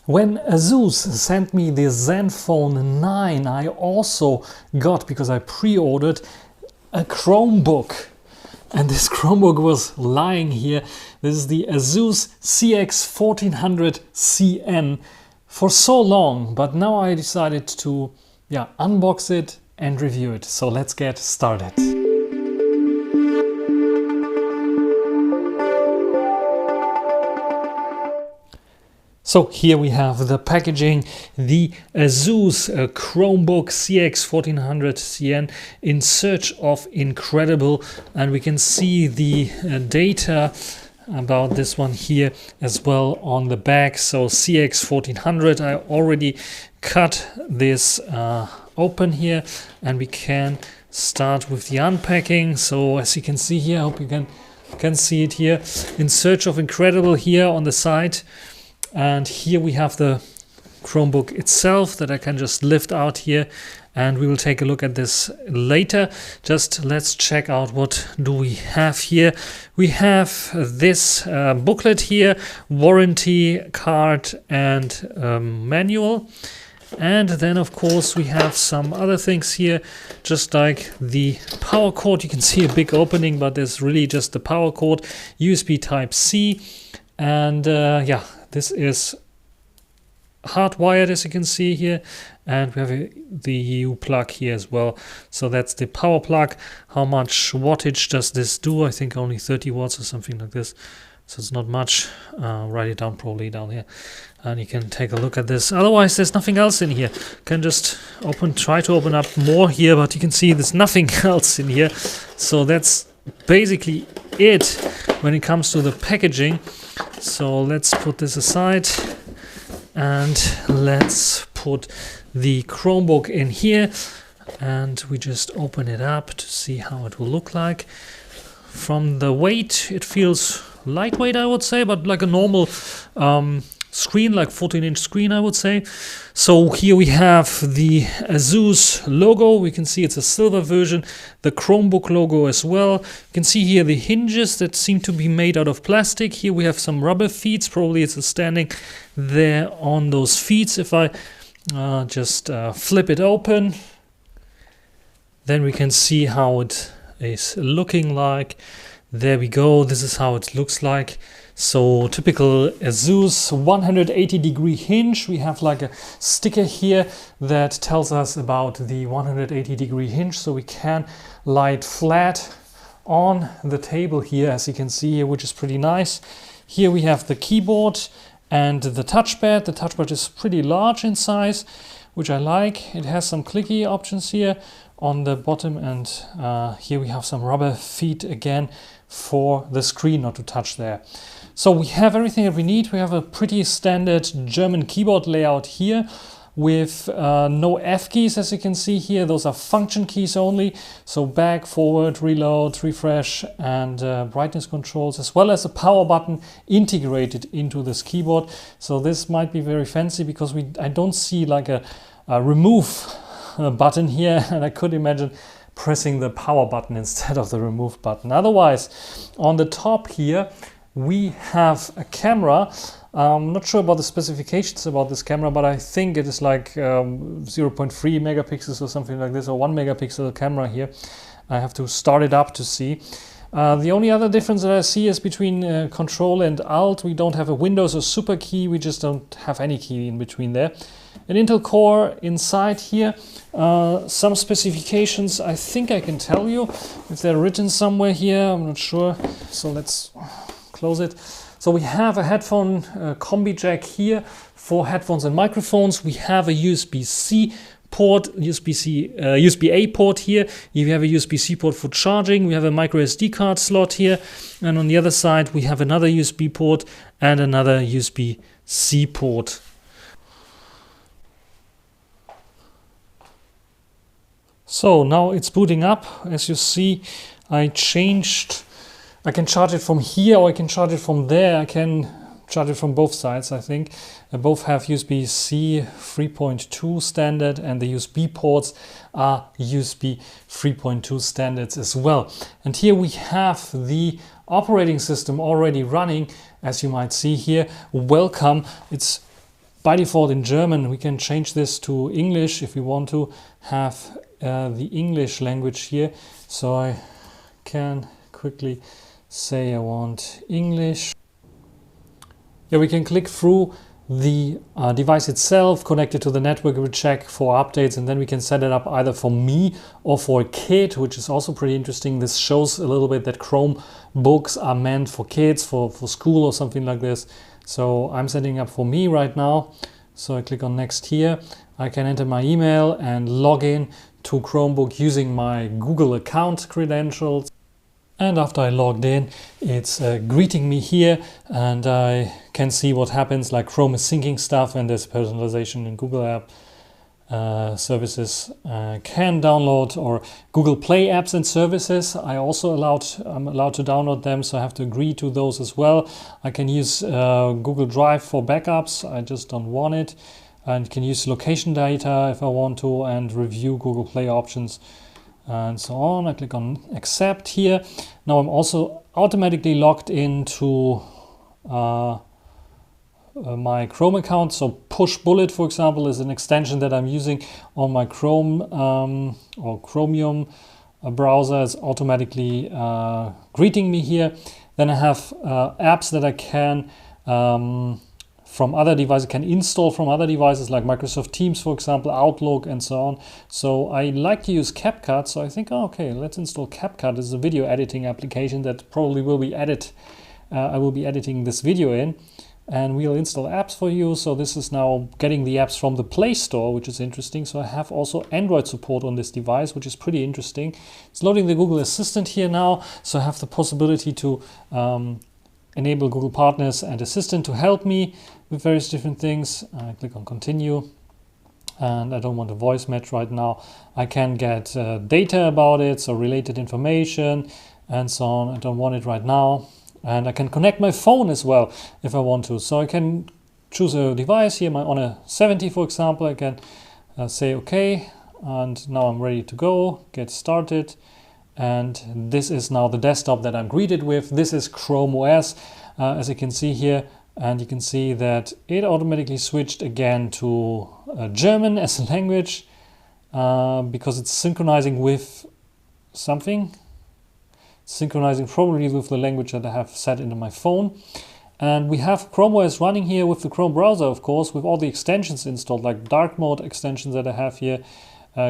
When Asus sent me the Zenfone 9, I also got, because I pre-ordered, a Chromebook. And this Chromebook was lying here. This is the Asus CX1400CN for so long, but now I decided to unbox it and review it. So let's get started. So here we have the packaging, the Asus Chromebook CX1400CN in search of incredible, and we can see the data about this one here as well on the back. So CX1400, I already cut this open here and we can start with the unpacking. So as you can see here, I hope you can see it here, in search of incredible here on the side. And here we have the Chromebook itself that I can just lift out here, and we will take a look at this later. Just let's check out what do we have here. We have this booklet here, warranty card and manual. And then of course we have some other things here, just like the power cord. You can see a big opening, but there's really just the power cord, USB Type-C, and this is hardwired, as you can see here, and we have the U plug here as well. So that's the power plug. How much wattage does this do? I think only 30 watts or something like this. So it's not much. Write it down probably down here, and you can take a look at this. Otherwise, there's nothing else in here. You can just try to open up more here, but you can see there's nothing else in here. So that's basically it when it comes to the packaging. So let's put this aside and let's put the Chromebook in here, and we just open it up to see how it will look like. From the weight, it feels lightweight, I would say, but like a normal screen, like 14-inch screen, I would say. So here we have the Asus logo. We can see it's a silver version, the Chromebook logo as well. You can see here the hinges that seem to be made out of plastic. Here we have some rubber feet, probably it's standing there on those feet. If I just flip it open, then we can see how it is looking like. There we go, this is how it looks like. So typical Asus 180-degree hinge. We have like a sticker here that tells us about the 180-degree hinge, so we can lie it flat on the table here, as you can see here, which is pretty nice. Here we have the keyboard and the touchpad. The touchpad is pretty large in size, which I like. It has some clicky options here on the bottom, and here we have some rubber feet again for the screen not to touch there. So we have everything that we need. We have a pretty standard German keyboard layout here with no F keys, as you can see here. Those are function keys only. So back, forward, reload, refresh, and brightness controls, as well as a power button integrated into this keyboard. So this might be very fancy because I don't see like a remove button here, and I could imagine pressing the power button instead of the remove button. Otherwise, on the top here, we have a camera. I'm not sure about the specifications about this camera, but I think it is like 0.3 megapixels or something like this, or 1 megapixel camera here. I have to start it up to see. The only other difference that I see is between Control and Alt. We don't have a Windows or Super key. We just don't have any key in between there. An Intel Core inside here. Some specifications I think I can tell you if they're written somewhere here. I'm not sure. So let's close it. So we have a headphone combi jack here for headphones and microphones. We have a USB-C port, USB-A port here. You have a USB-C port for charging. We have a micro SD card slot here, and on the other side we have another USB port and another USB-C port. So now it's booting up. As you see, I can charge it from here, or I can charge it from there. I can charge it from both sides, I think. Both have USB-C 3.2 standard, and the USB ports are USB 3.2 standards as well. And here we have the operating system already running, as you might see here. Welcome. It's by default in German. We can change this to English if we want to have the English language here. So I can quickly say I want English. Yeah, we can click through the device itself, connect it to the network, we check for updates, and then we can set it up either for me or for a kid, which is also pretty interesting. This shows a little bit that Chromebooks are meant for kids, for school or something like this. So I'm setting up for me right now. So I click on next here. I can enter my email and log in to Chromebook using my Google account credentials. And after I logged in, it's greeting me here, and I can see what happens, like Chrome is syncing stuff, and there's personalization in Google app services. Can download or Google Play apps and services. I'm allowed to download them, so I have to agree to those as well. I can use Google Drive for backups. I just don't want it. And can use location data if I want to, and review Google Play options, and so on. I click on accept here. Now I'm also automatically logged into my Chrome account. So Push Bullet, for example, is an extension that I'm using on my Chrome or Chromium browser. It's automatically greeting me here. Then I have apps that I can from other devices, can install from other devices like Microsoft Teams, for example, Outlook, and so on. So I like to use CapCut, so I think, oh, okay, let's install CapCut. This is a video editing application that probably will be I will be editing this video in, and we'll install apps for you. So this is now getting the apps from the Play Store, which is interesting. So I have also Android support on this device, which is pretty interesting. It's loading the Google Assistant here now, so I have the possibility to enable Google Partners and Assistant to help me with various different things. I click on continue, and I don't want a voice match right now. I can get data about it, so related information and so on. I don't want it right now. And I can connect my phone as well if I want to. So I can choose a device here, my Honor 70, for example. I can say okay, and now I'm ready to go, get started. And this is now the desktop that I'm greeted with. This is ChromeOS, as you can see here. And you can see that it automatically switched again to German as a language because it's synchronizing with something. Synchronizing probably with the language that I have set into my phone. And we have ChromeOS running here with the Chrome browser, of course, with all the extensions installed, like dark mode extensions that I have here,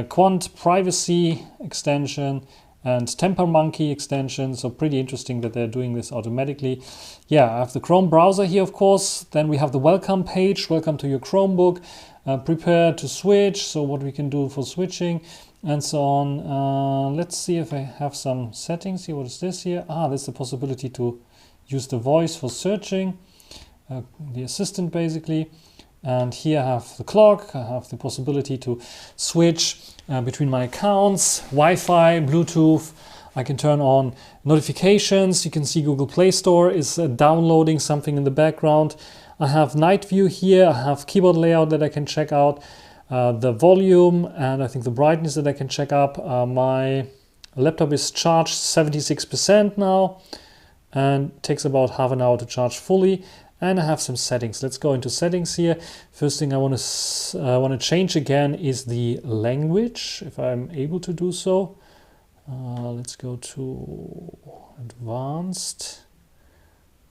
Quant Privacy extension, and Temper Monkey extension. So pretty interesting that they're doing this automatically. Yeah, I have the Chrome browser here, of course. Then we have the welcome page, welcome to your Chromebook, prepare to switch, so what we can do for switching, and so on. Let's see if I have some settings here. What is this here? There's the possibility to use the voice for searching, the assistant basically. And here I have the clock. I have the possibility to switch between my accounts, Wi-Fi, Bluetooth. I can turn on notifications. You can see Google Play Store is downloading something in the background. I have night view here. I have keyboard layout that I can check out, the volume, and I think the brightness that I can check up. My laptop is charged 76% now, and takes about half an hour to charge fully. And I have some settings. Let's go into settings here. First thing I want to change again is the language, if I'm able to do so. Let's go to advanced.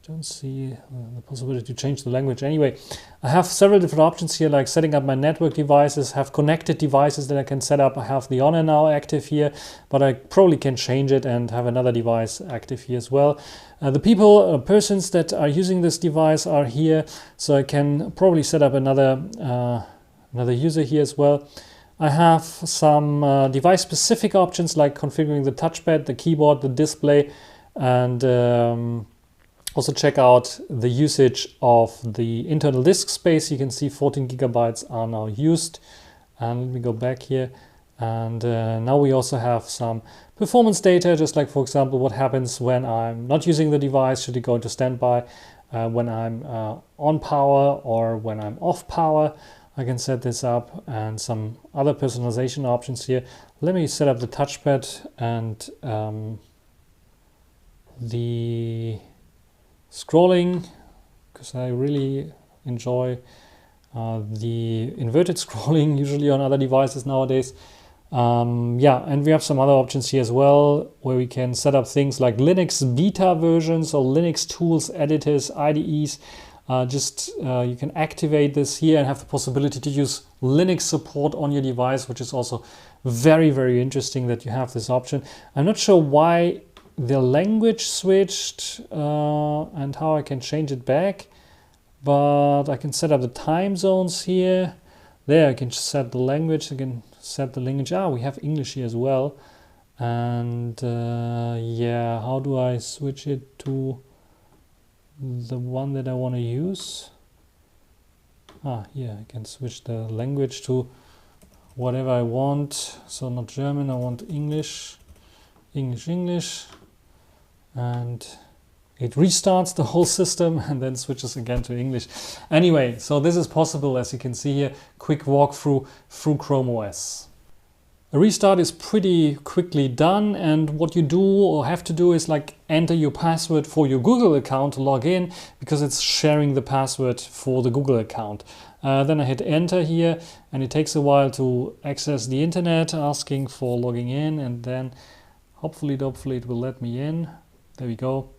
Don't see the possibility to change the language. Anyway, I have several different options here, like setting up my network devices, have connected devices that I can set up. I have the Honor now active here, but I probably can change it and have another device active here as well. The persons that are using this device are here, so I can probably set up another user here as well. I have some device-specific options like configuring the touchpad, the keyboard, the display, and also check out the usage of the internal disk space. You can see 14 gigabytes are now used. And let me go back here. And now we also have some performance data, just like, for example, what happens when I'm not using the device, should it go into standby, when I'm on power or when I'm off power. I can set this up, and some other personalization options here. Let me set up the touchpad and the scrolling, because I really enjoy the inverted scrolling usually on other devices nowadays. Yeah, and we have some other options here as well, where we can set up things like Linux beta versions or Linux tools, editors, IDEs. You can activate this here and have the possibility to use Linux support on your device, which is also very, very interesting that you have this option. I'm not sure why the language switched and how I can change it back, but I can set up the time zones here. There, I can set the language. I can set the language. We have English here as well. And yeah, how do I switch it to the one that I want to use? Here I can switch the language to whatever I want. So not German, I want English, English. And it restarts the whole system and then switches again to English. Anyway, so this is possible, as you can see here. Quick walkthrough through ChromeOS. A restart is pretty quickly done, and what you do or have to do is like enter your password for your Google account to log in, because it's sharing the password for the Google account. Then I hit enter here, and it takes a while to access the internet, asking for logging in, and then hopefully it will let me in. There we go.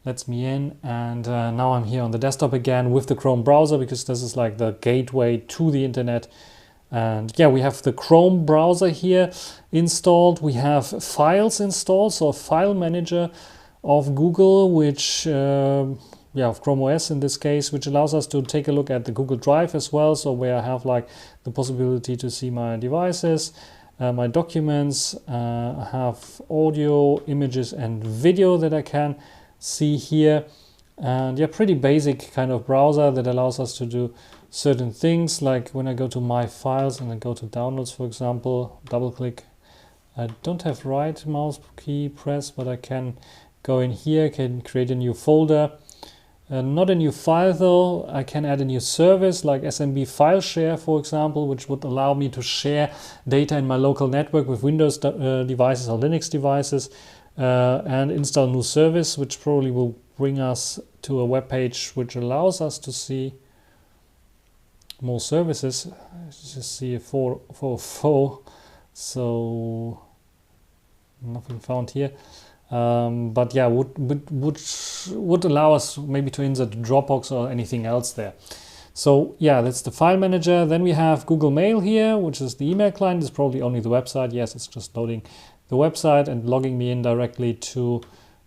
Lets me in, and now I'm here on the desktop again with the Chrome browser, because this is like the gateway to the internet. And yeah, we have the Chrome browser here installed. We have files installed, so a file manager of Google, which of ChromeOS in this case, which allows us to take a look at the Google Drive as well. So where I have like the possibility to see my devices, my documents. I have audio, images, and video that I can see here. And yeah, pretty basic kind of browser that allows us to do certain things, like when I go to my files and I go to downloads, for example, double click. I don't have right mouse key press, but I can go in here, can create a new folder. Not a new file though. I can add a new service like SMB file share, for example, which would allow me to share data in my local network with Windows devices or Linux devices, and install new service, which probably will bring us to a web page which allows us to see more services. Let's just see a 404, so nothing found here. But yeah, would allow us maybe to insert Dropbox or anything else there. So yeah, that's the file manager. Then we have Google Mail here, which is the email client. It's probably only the website. Yes, it's just loading the website and logging me in directly to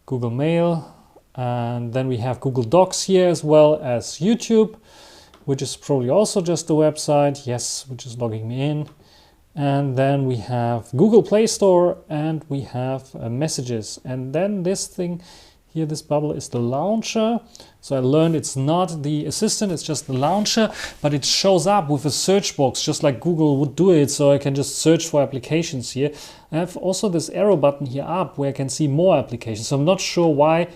Google Mail. And then we have Google Docs here, as well as YouTube, which is probably also just the website. Yes, which is logging me in. And then we have Google Play Store, and we have messages. And then this thing here, this bubble, is the launcher. So I learned it's not the assistant, it's just the launcher, but it shows up with a search box, just like Google would do it. So I can just search for applications here. I have also this arrow button here up where I can see more applications. So I'm not sure why,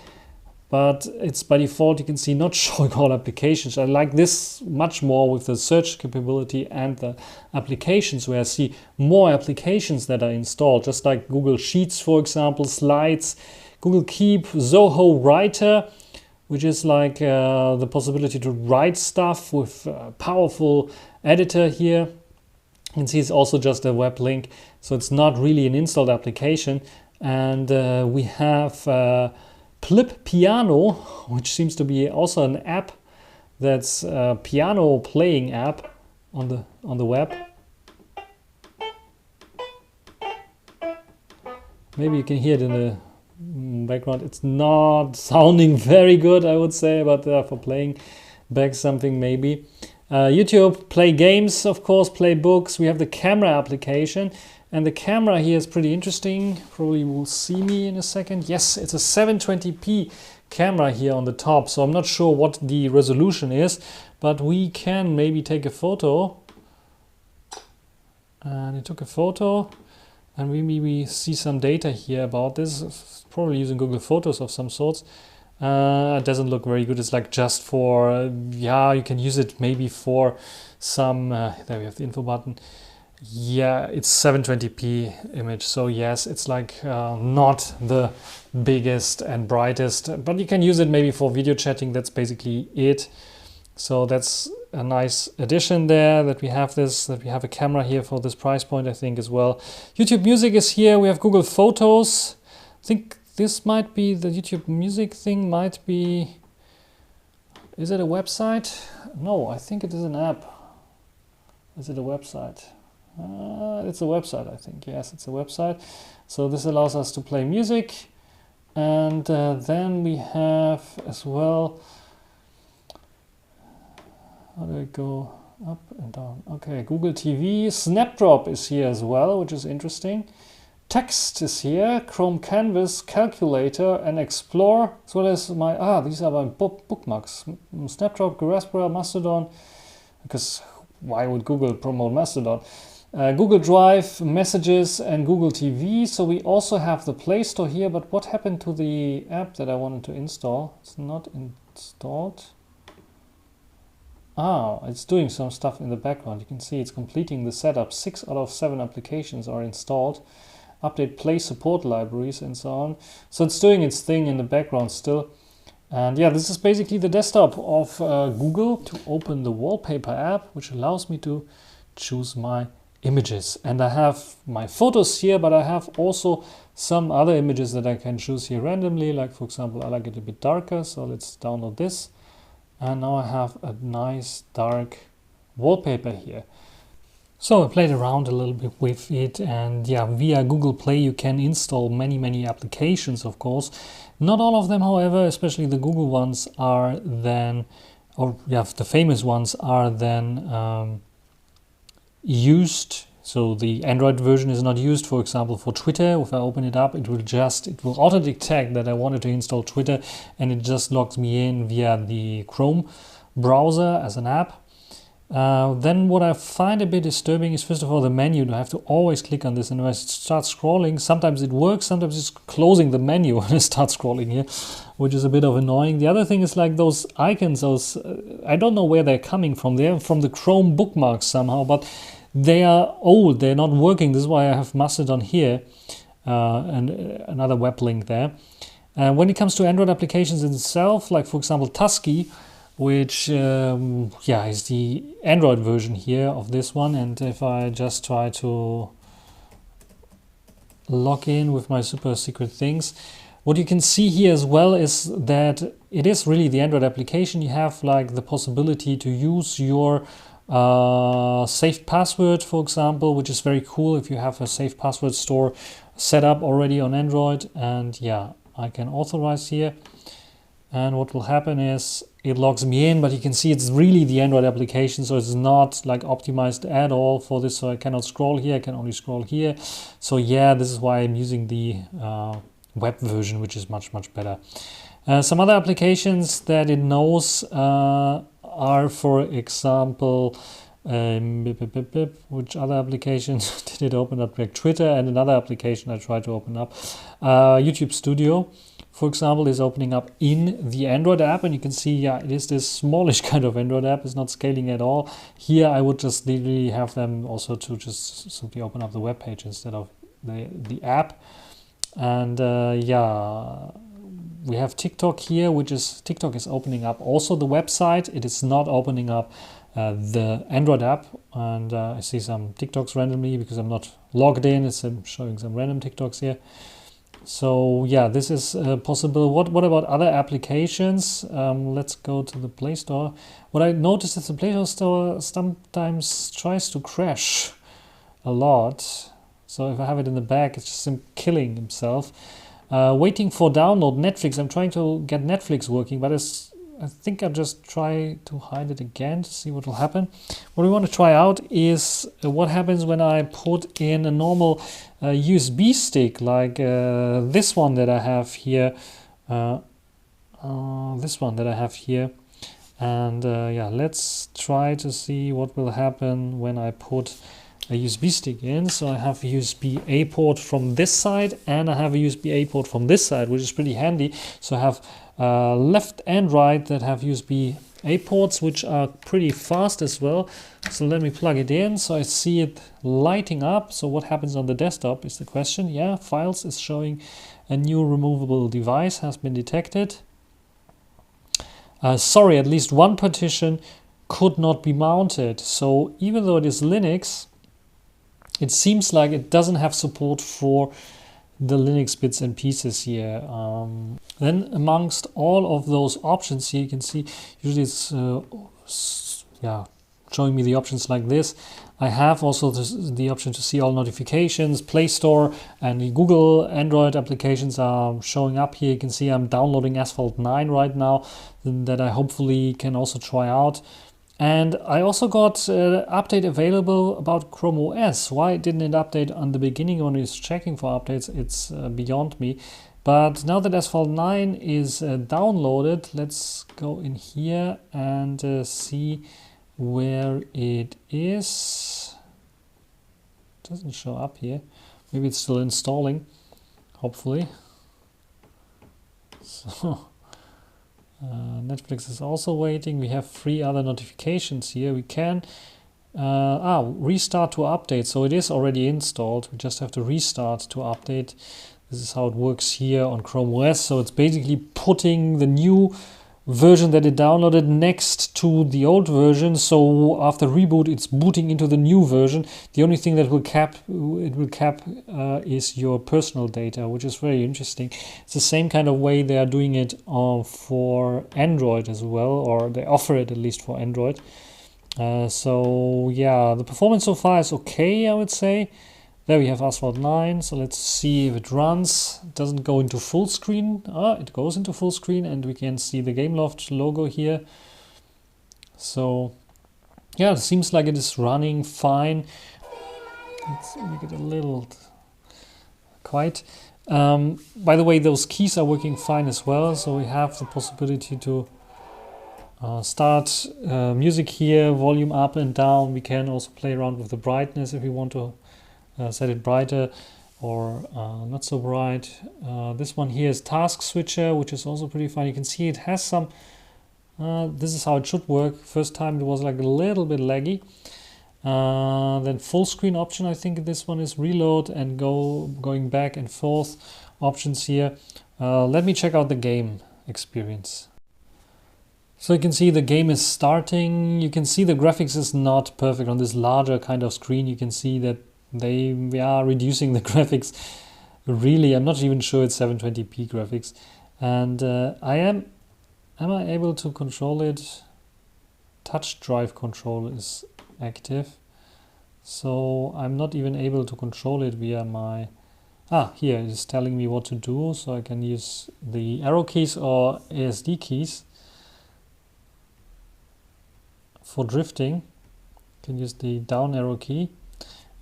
but it's by default, you can see not showing all applications. I like this much more with the search capability and the applications, where I see more applications that are installed, just like Google Sheets, for example, Slides, Google Keep, Zoho Writer, which is like the possibility to write stuff with a powerful editor here. You can see it's also just a web link, so it's not really an installed application. And we have Plip Piano, which seems to be also an app that's a piano playing app on the web. Maybe you can hear it in the background. It's not sounding very good, I would say, but for playing back something maybe. YouTube, play games, of course, play books. We have the camera application. And the camera here is pretty interesting. Probably will see me in a second. Yes, it's a 720p camera here on the top. So I'm not sure what the resolution is, but we can maybe take a photo. And it took a photo. And we see some data here about this. It's probably using Google Photos of some sorts. It doesn't look very good. It's like just for, you can use it maybe for some, there we have the info button. Yeah, it's 720p image, so yes, it's like not the biggest and brightest, but you can use it maybe for video chatting. That's basically it. So that's a nice addition there, that we have this, that we have a camera here for this price point, I think, as well. YouTube Music is here. We have Google Photos. I think this might be the YouTube Music thing, might be... Is it a website? No, I think it is an app. Is it a website? It's a website, I think. Yes, it's a website. So this allows us to play music. And then we have as well... How do I go up and down? Okay, Google TV. Snapdrop is here as well, which is interesting. Text is here. Chrome Canvas, Calculator, and Explore, as well as my... these are my bookmarks. Snapdrop, Raspberry, Mastodon. Because why would Google promote Mastodon? Google Drive, Messages, and Google TV. So we also have the Play Store here, but what happened to the app that I wanted to install? It's not installed. It's doing some stuff in the background. You can see it's completing the setup. 6 out of 7 applications are installed. Update Play support libraries and so on. So it's doing its thing in the background still. And yeah, this is basically the desktop of Google. To open the Wallpaper app, which allows me to choose my images. And I have my photos here, but I have also some other images that I can choose here randomly. Like, for example, I like it a bit darker, so let's download this. And now I have a nice dark wallpaper here. So I played around a little bit with it, and yeah, via Google Play you can install many applications, of course. Not all of them, however, especially the Google ones are then, the famous ones are then used. So the Android version is not used, for example, for Twitter. If I open it up, it will auto-detect that I wanted to install Twitter, and it just logs me in via the Chrome browser as an app. Then what I find a bit disturbing is, first of all, the menu. I have to always click on this, and when I start scrolling, sometimes it works, sometimes it's closing the menu when I start scrolling here, which is a bit of annoying. The other thing is like those icons, I don't know where they're coming from. They're from the Chrome bookmarks somehow, but they are old, they're not working. This is why I have Mastodon here and another web link there. When it comes to Android applications itself, like for example Tusky, which is the Android version here of this one, and if I just try to log in with my super secret things, what you can see here as well is that it is really the Android application. You have like the possibility to use your saved password, for example, which is very cool if you have a saved password store set up already on Android. And yeah, I can authorize here, and what will happen is it logs me in, but you can see it's really the Android application, so it's not like optimized at all for this. So I cannot scroll here, I can only scroll here. So yeah, this is why I'm using the web version, which is much better. Some other applications that it knows are, for example, which other applications did it open up? Like Twitter, and another application I tried to open up, YouTube Studio, for example, is opening up in the Android app, and you can see, yeah, it is this smallish kind of Android app. It's not scaling at all. Here I would just literally have them also to just simply open up the web page instead of the app. And we have TikTok here, TikTok is opening up also the website. It is not opening up the Android app, and I see some TikToks randomly because I'm not logged in. It's showing some random TikToks here. So yeah, this is possible. What about other applications? Let's go to the Play Store. What I noticed is the Play Store sometimes tries to crash a lot. So if I have it in the back, it's just him killing himself. Waiting for download Netflix. I'm trying to get Netflix working, but I think I'll just try to hide it again to see what will happen. What we want to try out is what happens when I put in a normal USB stick, like this one that I have here. And yeah, let's try to see what will happen when I put a USB stick in. So I have a USB-A port from this side, and I have a USB-A port from this side, which is pretty handy. So I have left and right that have USB-A ports, which are pretty fast as well. So let me plug it in. So I see it lighting up. So what happens on the desktop is the question. Yeah, files is showing a new removable device has been detected. Sorry, at least one partition could not be mounted. So even though it is Linux, it seems like it doesn't have support for the Linux bits and pieces here. Then amongst all of those options here, you can see usually it's showing me the options like this. I have also the option to see all notifications, Play Store and the Google Android applications are showing up here. You can see I'm downloading Asphalt 9 right now that I hopefully can also try out. And I also got an update available about ChromeOS. Why didn't it update on the beginning when I was checking for updates? It's beyond me. But now that Asphalt 9 is downloaded, let's go in here and see where it is. It doesn't show up here. Maybe it's still installing, hopefully. So Netflix is also waiting. We have 3 other notifications here. We can restart to update. So it is already installed. We just have to restart to update. This is how it works here on Chrome OS. So it's basically putting the new version that it downloaded next to the old version. So after reboot, it's booting into the new version. The only thing that will cap is your personal data, which is very interesting. It's the same kind of way they are doing it for Android as well, or they offer it at least for Android. So yeah, the performance so far is okay, I would say. There we have Asphalt 9, so let's see if it runs. It doesn't go into full screen. It goes into full screen and we can see the Gameloft logo here. So yeah, it seems like it is running fine. Let's make it a little quiet. By the way, those keys are working fine as well, so we have the possibility to start music here, volume up and down. We can also play around with the brightness if we want to set it brighter or not so bright. This one here is Task Switcher, which is also pretty fun. You can see it has some, this is how it should work. First time it was like a little bit laggy. Then full screen option, I think this one is reload and going back and forth options here. Let me check out the game experience. So you can see the game is starting. You can see the graphics is not perfect on this larger kind of screen. You can see that we are reducing the graphics. Really, I'm not even sure it's 720p graphics. And am I able to control it? Touch drive control is active. So I'm not even able to control it via my... here it is telling me what to do. So I can use the arrow keys or ASD keys. For drifting, you can use the down arrow key.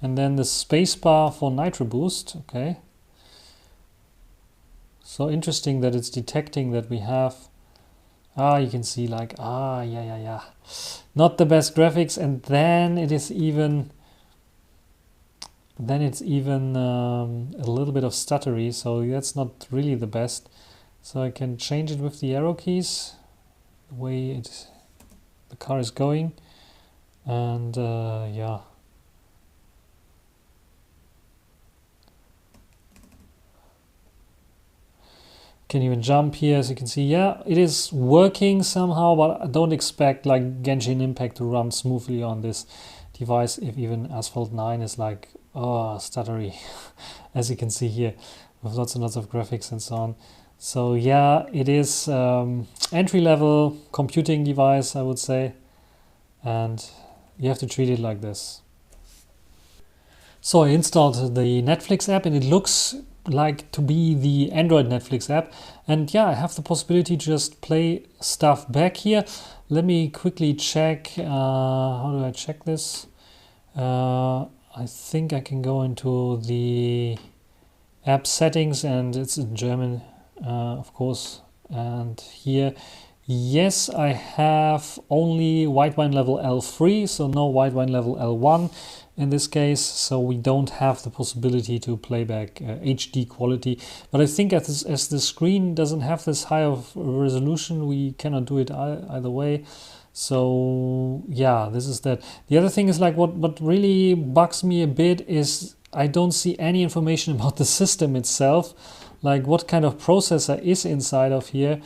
And then the spacebar for nitro boost. Okay. So interesting that it's detecting that we have. You can see like yeah. Not the best graphics, and then it's even a little bit of stuttery. So that's not really the best. So I can change it with the arrow keys, the way the car is going, and yeah. Can even jump here, as you can see. Yeah, it is working somehow, but I don't expect like Genshin Impact to run smoothly on this device if even Asphalt 9 is like stuttery, as you can see here, with lots and lots of graphics and so on. So yeah, it is entry-level computing device, I would say, and you have to treat it like this. So I installed the Netflix app and it looks like to be the Android Netflix app, and yeah, I have the possibility to just play stuff back here. Let me quickly check. How do I check this? I think I can go into the app settings, and it's in German, of course. And here, yes, I have only white wine level L3, so no white wine level L1 in this case, so we don't have the possibility to play back HD quality. But I think as the screen doesn't have this high of resolution, we cannot do it either way. So yeah, this is that. The other thing is like what really bugs me a bit is I don't see any information about the system itself, like what kind of processor is inside of here.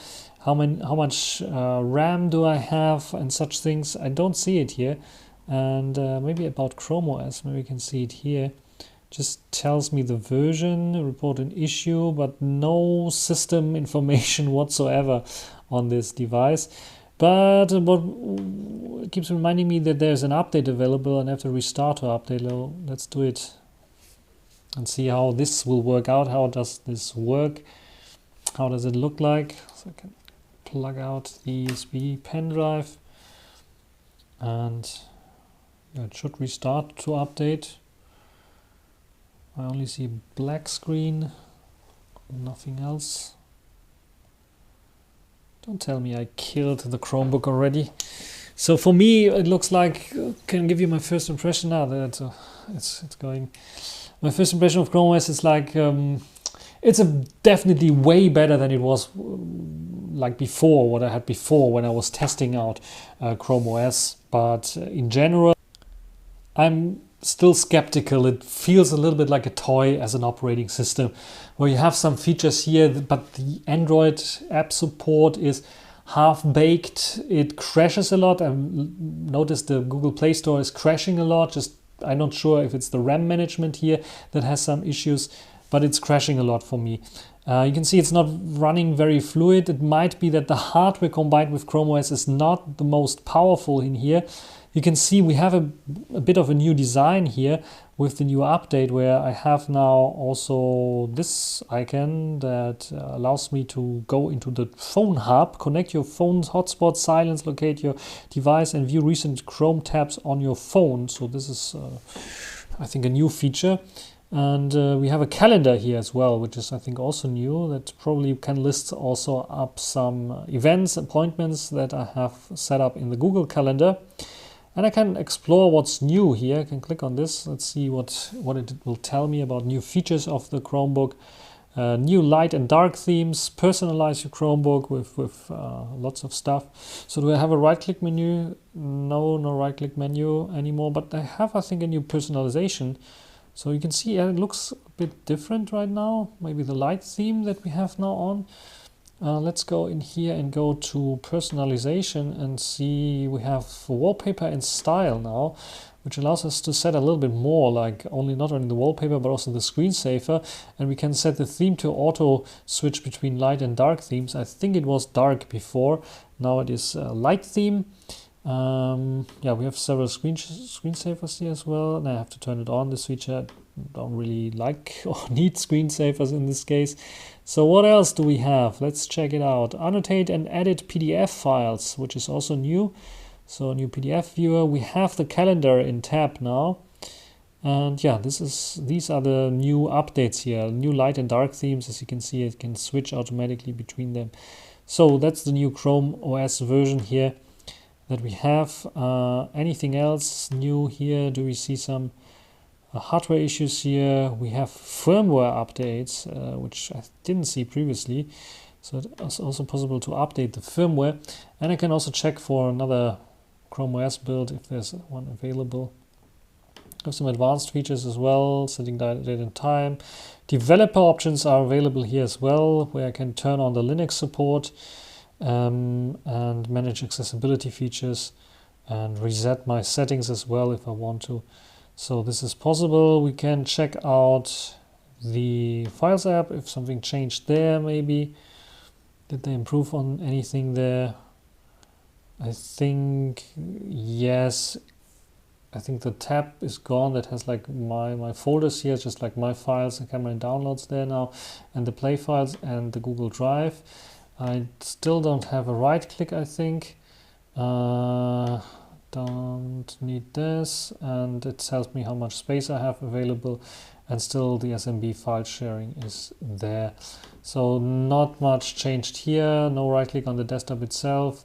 how much RAM do I have and such things. I don't see it here. And maybe about ChromeOS, maybe we can see it here. Just tells me the version, report an issue, but no system information whatsoever on this device. But what keeps reminding me that there's an update available and I have to restart to update. Let's do it and see how this will work out. How does this work? How does it look like? So I can plug out the USB pen drive and it should restart to update. I only see black screen, nothing else. Don't tell me I killed the Chromebook already. So for me, it looks like, can give you my first impression now that it's going. My first impression of ChromeOS is like, it's definitely way better than it was like before, what I had before when I was testing out ChromeOS. But in general, I'm still skeptical. It feels a little bit like a toy as an operating system, where you have some features here, but the Android app support is half-baked. It crashes a lot. I've noticed the Google Play Store is crashing a lot. I'm not sure if it's the RAM management here that has some issues, but it's crashing a lot for me. You can see it's not running very fluid. It might be that the hardware combined with ChromeOS is not the most powerful in here. You can see we have a bit of a new design here with the new update, where I have now also this icon that allows me to go into the phone hub, connect your phone's hotspot, silence, locate your device, and view recent Chrome tabs on your phone. So this is, I think, a new feature. And we have a calendar here as well, which is, I think, also new, that probably can list also up some events, appointments that I have set up in the Google Calendar. And I can explore what's new here. I can click on this. Let's see what it will tell me about new features of the Chromebook. New light and dark themes. Personalize your Chromebook with lots of stuff. So do I have a right-click menu? No right-click menu anymore. But I have, I think, a new personalization. So you can see it looks a bit different right now. Maybe the light theme that we have now on. Let's go in here and go to personalization and see we have wallpaper and style now, which allows us to set a little bit more, like not only the wallpaper but also the screensaver, and we can set the theme to auto switch between light and dark themes. I think it was dark before, now it is light theme. Yeah, we have several screensavers here as well, and I have to turn it on. This feature I don't really like or need screensavers in this case. So what else do we have? Let's check it out. Annotate and edit PDF files, which is also new. So new PDF viewer. We have the calendar in tab now. And yeah, these are the new updates here. New light and dark themes. As you can see, it can switch automatically between them. So that's the new Chrome OS version here that we have. Anything else new here? Do we see some hardware issues here? We have firmware updates, which I didn't see previously. So it's also possible to update the firmware. And I can also check for another Chrome OS build if there's one available. Have some advanced features as well, setting date and time. Developer options are available here as well, where I can turn on the Linux support and manage accessibility features and reset my settings as well if I want to. So this is possible. We can check out the Files app if something changed there maybe. Did they improve on anything there? I think yes. I think the tab is gone that has like my folders here, just like my files and camera and downloads there now, and the play files and the Google Drive. I still don't have a right click, I think. Don't need this, and it tells me how much space I have available, and still the SMB file sharing is there. So not much changed here. No right click on the desktop itself.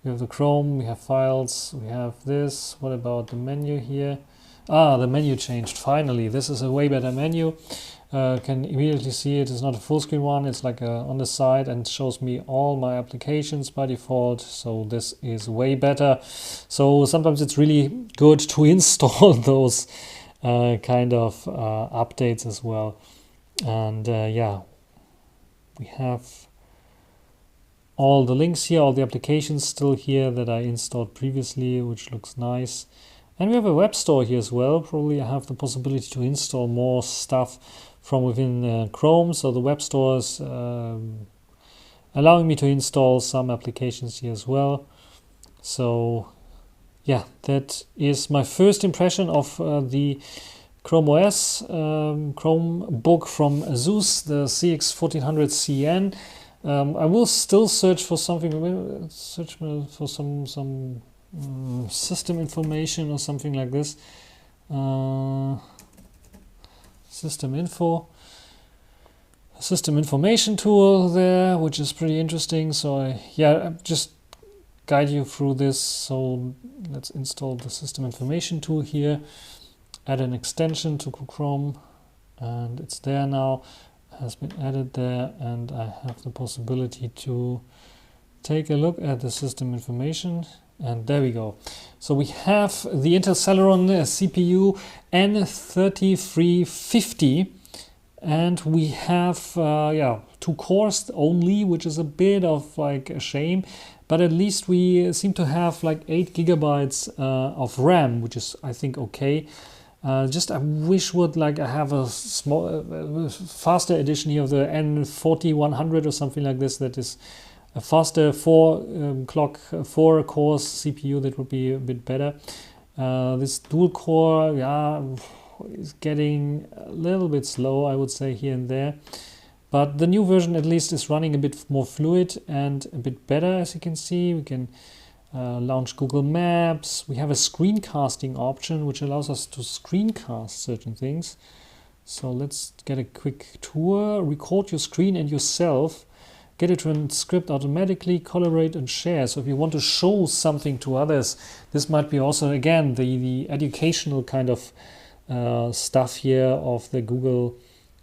We have the Chrome, we have files, we have this. What about the menu here? The menu changed finally. This is a way better menu. Can immediately see it is not a full screen one, it's like on the side and shows me all my applications by default. So this is way better. So sometimes it's really good to install those kind of updates as well. And yeah, we have all the links here, all the applications still here that I installed previously, which looks nice. And we have a web store here as well. Probably I have the possibility to install more stuff from within Chrome. So the web store is allowing me to install some applications here as well. So yeah, that is my first impression of the ChromeOS Chromebook from Asus, the CX1400CN. I will still search for something, search for some system information or something like this. System information tool there, which is pretty interesting. So I just guide you through this. So let's install the system information tool here, add an extension to Chrome, and it's there now, has been added there, and I have the possibility to take a look at the system information, and there we go. So we have the Intel Celeron CPU N3350, and we have 2 cores only, which is a bit of like a shame, but at least we seem to have like 8 gigabytes of RAM, which is, I think, okay. Just I wish I have a small faster edition here of the N4100 or something like this, that is a faster 4 cores CPU. That would be a bit better. This dual core is getting a little bit slow, I would say, here and there, but the new version at least is running a bit more fluid and a bit better. As you can see, we can launch Google Maps. We have a screencasting option which allows us to screencast certain things. So let's get a quick tour. Record your screen and yourself. Get a transcript automatically, collaborate and share. So if you want to show something to others, this might be also, again, the educational kind of stuff here of the Google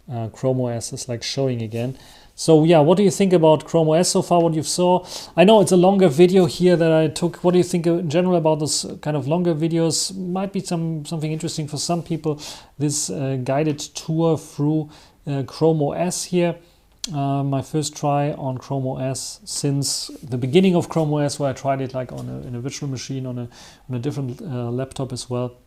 ChromeOS is like showing again. So yeah, what do you think about ChromeOS so far, what you saw? I know it's a longer video here that I took. What do you think in general about those kind of longer videos? Might be something interesting for some people, this guided tour through ChromeOS here. My first try on ChromeOS since the beginning of ChromeOS, where I tried it like in a virtual machine on a different laptop as well.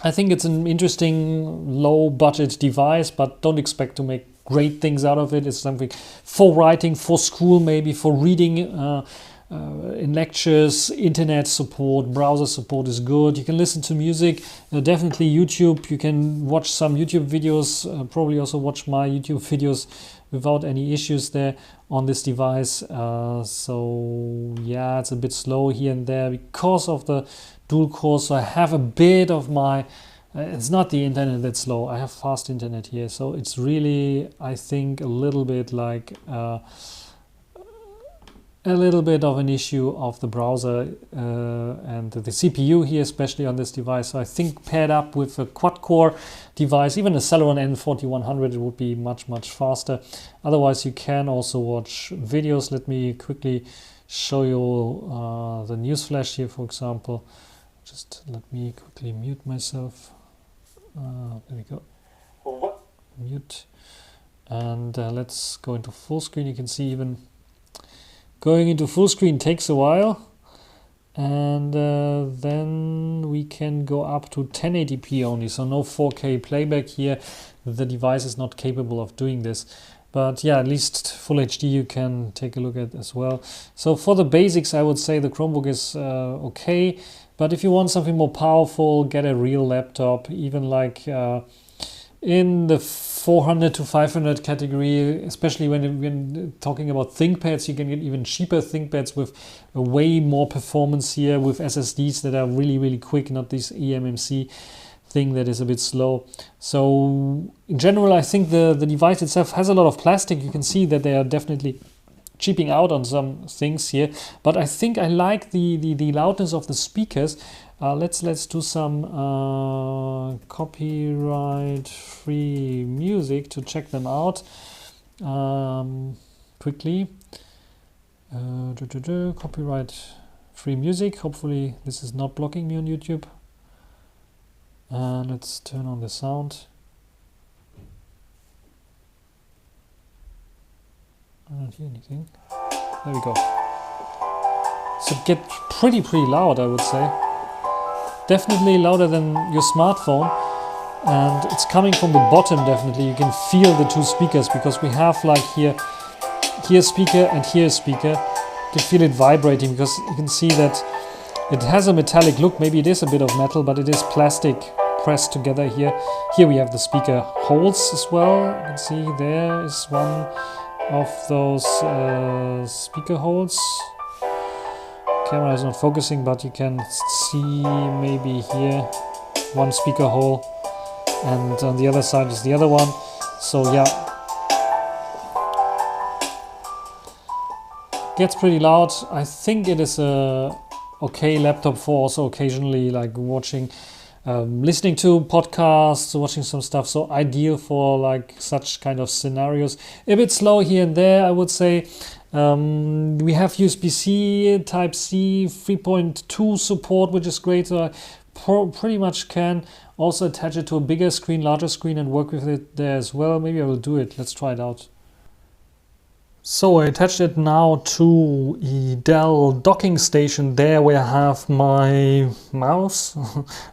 I think it's an interesting low budget device, but don't expect to make great things out of it. It's something for writing, for school, maybe for reading in lectures. Internet support, browser support is good. You can listen to music, definitely YouTube. You can watch some YouTube videos, probably also watch my YouTube videos without any issues there on this device. So yeah, it's a bit slow here and there because of the dual core. So I have a bit of my it's not the internet that's slow. I have fast internet here, so it's really, I think, a little bit like a little bit of an issue of the browser and the CPU here, especially on this device. So I think paired up with a quad-core device, even a Celeron N4100, it would be much faster. Otherwise, you can also watch videos. Let me quickly show you the newsflash here, for example. Just let me quickly mute myself. There we go. Mute. And let's go into full screen. You can see even going into full screen takes a while. And then we can go up to 1080p only. So no 4K playback here. The device is not capable of doing this. But yeah, at least Full HD you can take a look at as well. So for the basics, I would say the Chromebook is okay. But if you want something more powerful, get a real laptop, even like in the 400 to 500 category, especially when talking about ThinkPads, you can get even cheaper ThinkPads with a way more performance here with SSDs that are really quick, not this eMMC thing that is a bit slow. So in general, I think the device itself has a lot of plastic. You can see that they are definitely cheaping out on some things here, but I think I like the loudness of the speakers. Let's do some copyright-free music to check them out quickly. Copyright-free music. Hopefully this is not blocking me on YouTube. Let's turn on the sound. I don't hear anything. There we go. So it gets pretty loud, I would say. Definitely louder than your smartphone. And it's coming from the bottom, definitely. You can feel the two speakers because we have like here a speaker and here a speaker. You can feel it vibrating because you can see that it has a metallic look. Maybe it is a bit of metal, but it is plastic pressed together here. Here we have the speaker holes as well. You can see there is one of those speaker holes. Camera is not focusing, but you can see maybe here one speaker hole, and on the other side is the other one. So yeah, gets pretty loud. I think it is a okay laptop for also occasionally like watching, listening to podcasts, watching some stuff. So ideal for like such kind of scenarios. A bit slow here and there, I would say. We have USB-C, Type-C, 3.2 support, which is great. So I pretty much can also attach it to a bigger screen, larger screen, and work with it there as well. Maybe I will do it. Let's try it out. So I attached it now to a Dell docking station there where I have my mouse,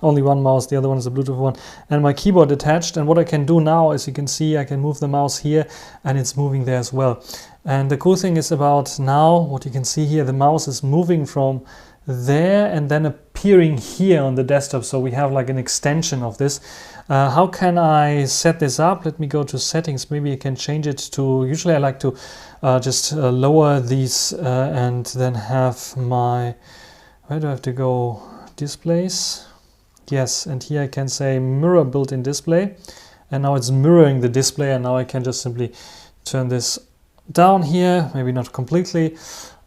only one mouse, the other one is a Bluetooth one, and my keyboard attached. And what I can do now, as you can see, I can move the mouse here and it's moving there as well. And the cool thing is about now, what you can see here, the mouse is moving from there and then appearing here on the desktop. So we have like an extension of this. How can I set this up? Let me go to settings. Maybe I can change it to, usually I like to just lower these and then have my, where do I have to go? Displays. Yes, and here I can say mirror built-in display. And now it's mirroring the display, and now I can just simply turn this down here, maybe not completely.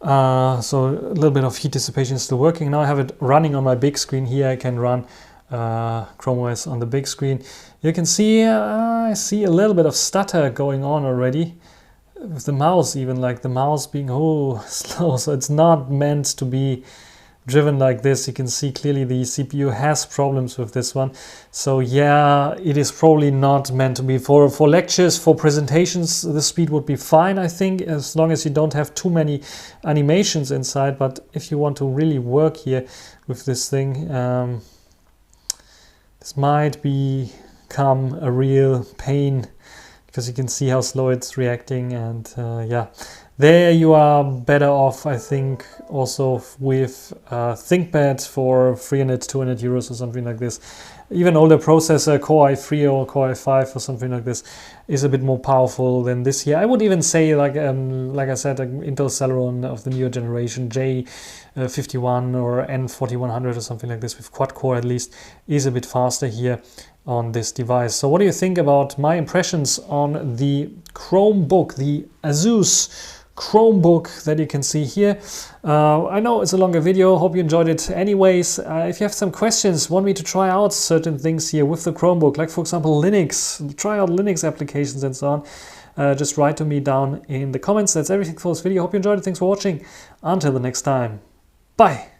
So a little bit of heat dissipation is still working. Now I have it running on my big screen. Here I can run ChromeOS on the big screen. You can see I see a little bit of stutter going on already with the mouse, even like the mouse being slow. So it's not meant to be driven like this. You can see clearly the CPU has problems with this one. So yeah, it is probably not meant to be for lectures, for presentations. The speed would be fine, I think, as long as you don't have too many animations inside. But if you want to really work here with this thing, this might become a real pain because you can see how slow it's reacting. And yeah, there you are better off, I think, also with ThinkPad for 300, 200 euros or something like this. Even older processor, Core i3 or Core i5 or something like this, is a bit more powerful than this here. I would even say, like I said, an Intel Celeron of the newer generation, J51 or N4100 or something like this, with quad core at least, is a bit faster here on this device. So what do you think about my impressions on the Chromebook, the Asus Chromebook that you can see here? I know it's a longer video, hope you enjoyed it anyways. If you have some questions, want me to try out certain things here with the Chromebook, like for example Linux, try out Linux applications and so on, just write to me down in the comments. That's everything for this video. Hope you enjoyed it. Thanks for watching. Until the next time. Bye.